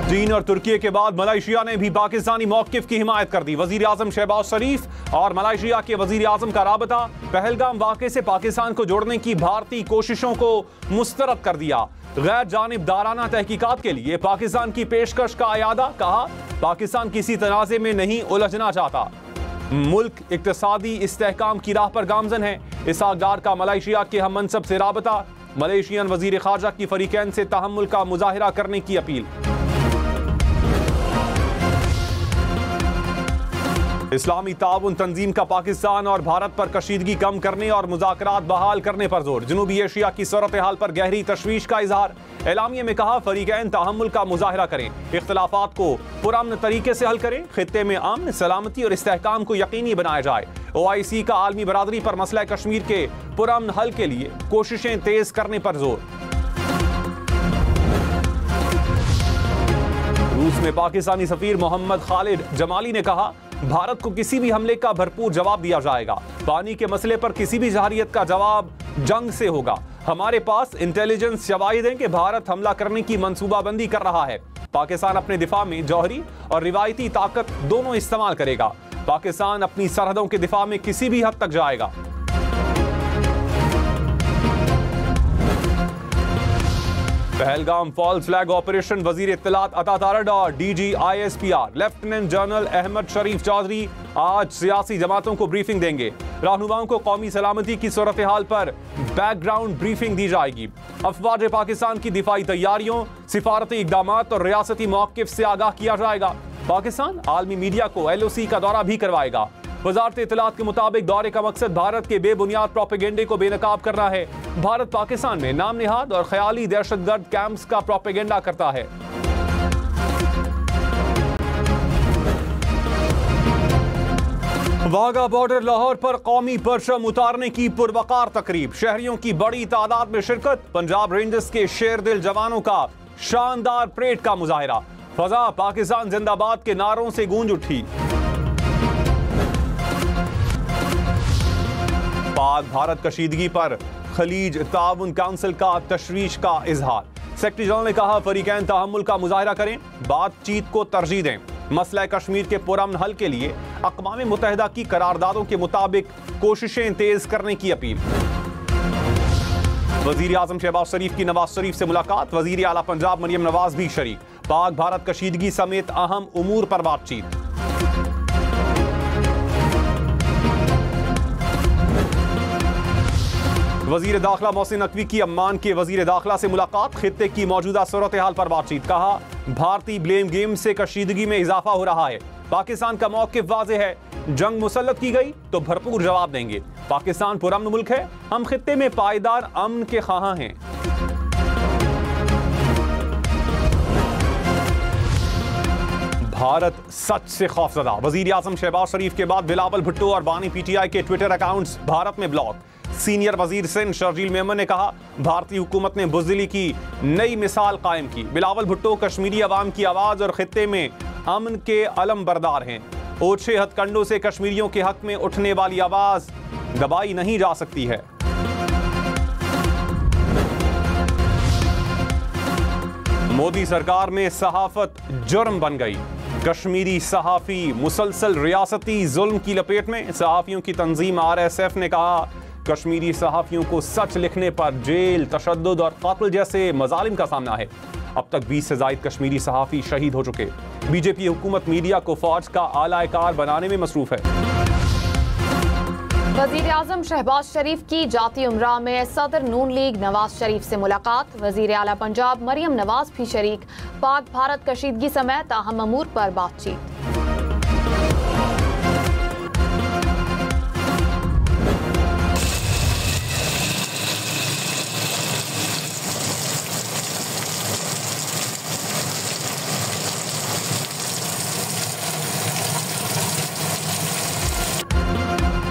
चीन और तुर्की के बाद मलेशिया ने भी पाकिस्तानी मौक़िफ़ की हिमायत कर दी। वज़ीर आज़म शहबाज शरीफ और मलेशिया के वज़ीर आज़म का राबता पहलगाम वाक़े से पाकिस्तान को जोड़ने की भारतीय कोशिशों को मुस्तरद कर दिया। गैर जानिबदाराना तहकीकात के लिए पाकिस्तान की पेशकश का अयादा। कहा, पाकिस्तान किसी तनाज़े में नहीं उलझना चाहता, मुल्क इक़्तिसादी इस्तेहकाम की राह पर गामज़न है। इसहाक़ डार का मलेशिया के हम मनसब से राबता। मलेशियन वज़ीर ख़ारजा की फ़रीक़ैन से तहम्मुल का मुज़ाहिरा करने की अपील। इस्लामी ताउन तंजीम का पाकिस्तान और भारत पर कशीदगी कम करने और मुज़ाकरात बहाल करने पर जोर। जनूबी एशिया की सूरत हाल पर गहरी तशवीश का इजहार। एलामिये में कहा, फरीक़ैन तहम्मुल का मुज़ाहिरा करें, इख्तिलाफ़ात को पुरअमन तरीके से हल करें, खित्ते में अमन, सलामती और इस्तेहकाम को यकीनी बनाया जाए। OIC का आलमी बरादरी पर मसला कश्मीर के पुरअमन हल के लिए कोशिशें तेज करने पर जोर। रूस में पाकिस्तानी सफीर मोहम्मद खालिद जमाली ने कहा, भारत को किसी भी हमले का भरपूर जवाब दिया जाएगा। पानी के मसले पर किसी भी जहरियत का जवाब जंग से होगा। हमारे पास इंटेलिजेंस शवाहिद हैं कि भारत हमला करने की मंसूबाबंदी कर रहा है। पाकिस्तान अपने दिफा में जौहरी और रिवायती ताकत दोनों इस्तेमाल करेगा। पाकिस्तान अपनी सरहदों के दिफा में किसी भी हद तक जाएगा। पहलगाम फॉल्स फ्लैग ऑपरेशन, वजीर इत्तलात अता तारड़ और DG ISPR lieutenant general Ahmed Sharif Chaudhry आज सियासी जमातों को ब्रीफिंग देंगे। रहनुमाओं को कौमी सलामती की सूरत हाल पर बैकग्राउंड ब्रीफिंग दी जाएगी। अफवाज पाकिस्तान की दिफाई तैयारियों, सिफारती इक़दामात और रियासती मौक़िफ़ से आगाह किया जाएगा। पाकिस्तान आलमी मीडिया को LOC का दौरा भी करवाएगा। वज़ारत इत्तलात के मुताबिक दौरे का मकसद भारत के बेबुनियाद प्रोपेगेंडे को बेनकाब करना है। भारत पाकिस्तान में नाम निहाद और ख्याली दहशतगर्द कैंप्स का प्रोपेगेंडा करता है। वाघा बॉर्डर लाहौर पर कौमी परचम उतारने की पुरवकार तकरीब, शहरियों की बड़ी तादाद में शिरकत। पंजाब रेंजर्स के शेरदिल जवानों का शानदार परेड का मुजाहिरा। फजा पाकिस्तान जिंदाबाद के नारों से गूंज उठी। पाक भारत कशीदगी पर खलीज ताउन काउंसिल का तशवीश का इजहार। सेक्रेटरी जनरल ने कहा, फरीक़ैन तहम्मुल का मुजाहिरा करें, बातचीत को तरजीह दें। मसला कश्मीर के पुरअमन हल के लिए अक़वाम मुत्तहिदा की करारदादों के मुताबिक कोशिशें तेज करने की अपील। वज़ीर आज़म शहबाज शरीफ की नवाज शरीफ से मुलाकात, वज़ीर आला पंजाब मरियम नवाज भी शरीक। पाक भारत कशीदगी समेत अहम उमूर पर बातचीत। वज़ीर दाखिला मोहसिन नकवी की अम्मान के वज़ीर दाखिला से मुलाकात, खित्ते की मौजूदा सूरत हाल पर बातचीत। कहा, भारतीय ब्लेम गेम से कशीदगी में इजाफा हो रहा है। पाकिस्तान का मौक़िफ़ वाज़ेह है, जंग मुसल्लत की गई तो भरपूर जवाब देंगे। पाकिस्तान पुरअमन मुल्क है, हम खित्ते में पायदार अमन के ख़्वाहां हैं। भारत सच से खौफजदा, वज़ीर आज़म शहबाज शरीफ के बाद बिलावल भुट्टो और बानी PTI के ट्विटर अकाउंट्स भारत में ब्लॉक। सीनियर वजीर सिंध शर्जील मेमन ने कहा, भारतीय हुकूमत ने बुज़दिली की नई मिसाल कायम की। बिलावल भुट्टो कश्मीरी अवाम की आवाज़ और खित्ते में अमन के अलम बरदार हैं। ओछे हथकंडों से कश्मीरियों के हक में उठने वाली आवाज़ दबाई नहीं जा सकती है। मोदी सरकार में सहाफत जुर्म बन गई। कश्मीरी सहाफ़ी मुसलसल रियासती जुल्म की लपेट में। सहाफ़ियों की तंजीम RSF ने कहा, कश्मीरी सहाफ़ियों को सच लिखने पर जेल, तशद्दुद और क़त्ल जैसे मज़ालिम का सामना है। अब तक 20 से ज़ायद कश्मीरी सहाफ़ी शहीद हो चुके। बीजेपी हुकूमत मीडिया को फ़ौज का आला-ए-कार बनाने में मसरूफ़ है। वज़ीर आज़म शहबाज शरीफ की जाती उमरा में सदर नून लीग नवाज शरीफ से मुलाकात। वज़ीर आला पंजाब मरियम नवाज भी शरीक। पाक भारत कशीदगी समेत अहम अमूर पर बातचीत।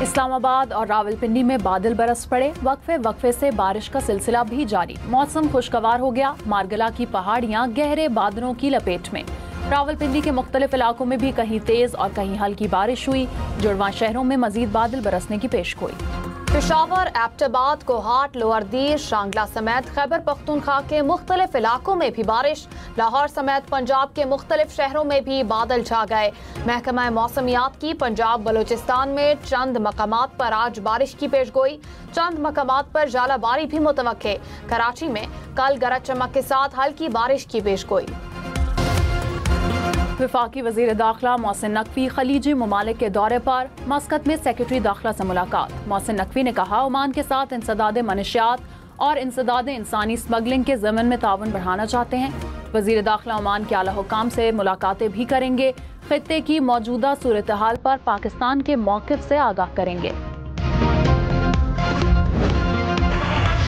इस्लामाबाद और रावलपिंडी में बादल बरस पड़े। वक्फे से बारिश का सिलसिला भी जारी। मौसम खुशगवार हो गया। मारगला की पहाड़ियां गहरे बादलों की लपेट में। रावलपिंडी के मुख्तलिफ इलाकों में भी कहीं तेज और कहीं हल्की बारिश हुई। जुड़वां शहरों में मजीद बादल बरसने की पेशगोई। पेशावर, एबटाबाद, कोहाट, लोअर दीर, शांगला समेत खैबर पख्तूनख्वा के मुख्तलिफ इलाकों में भी बारिश। लाहौर समेत पंजाब के मुख्तलिफ शहरों में भी बादल छा गए। महकमा मौसमियात की पंजाब बलूचिस्तान में चंद मकामात पर आज बारिश की पेशगोई। चंद मकामात पर जालाबारी भी मुतवक्के। कराची में कल गरज चमक के साथ हल्की बारिश की पेशगोई। वफाकी वज़ीर दाखिला मोहसिन नकवी खलीजी ममालिक के दौरे पर। मस्कत में सेक्रेटरी दाखिला से मुलाकात। मोहसिन नकवी ने कहा, ओमान के साथ इंसदाद मनशियात और इंसदाद इंसानी स्मगलिंग के ज़मन में ताउन बढ़ाना चाहते हैं। वज़ीर दाखिला ओमान के आला हुकाम से मुलाकातें भी करेंगे। खित्ते की मौजूदा सूरत हाल पर पाकिस्तान के मौक़िफ़ से आगाह करेंगे।